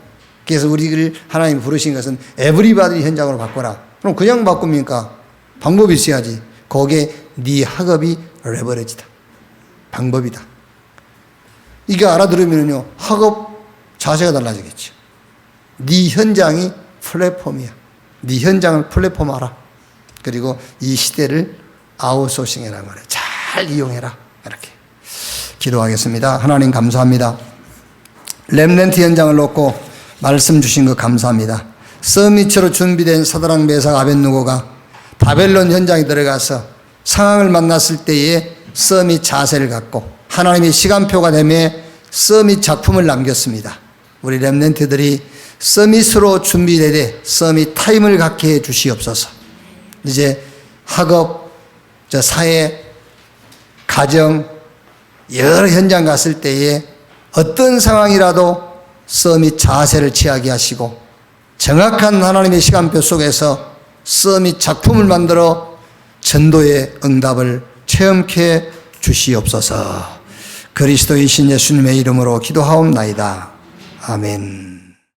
그래서 우리를 하나님 부르신 것은 에브리바디 현장으로 바꿔라. 그럼 그냥 바꿉니까? 방법이 있어야지. 거기에 네 학업이 레버리지다. 방법이다. 이게 알아들으면요 학업 자세가 달라지겠죠. 네 현장이 플랫폼이야. 네 현장을 플랫폼하라. 그리고 이 시대를 아웃소싱해라 말이야. 잘 이용해라. 이렇게 기도하겠습니다. 하나님 감사합니다. 렘넌트 현장을 놓고 말씀 주신 것 감사합니다. 서밋처로 준비된 사드락 메삭 아벳느고가 바벨론 현장에 들어가서 상황을 만났을 때에 서밋 자세를 갖고 하나님의 시간표가 되매 서밋 작품을 남겼습니다. 우리 렘넌트들이 서밋으로 준비되되 서밋 타임을 갖게 해 주시옵소서. 이제 학업, 사회, 가정 여러 현장 갔을 때에 어떤 상황이라도 서밋 자세를 취하게 하시고 정확한 하나님의 시간표 속에서 서밋 작품을 만들어 전도의 응답을 체험케 주시옵소서. 그리스도이신 예수님의 이름으로 기도하옵나이다. 아멘.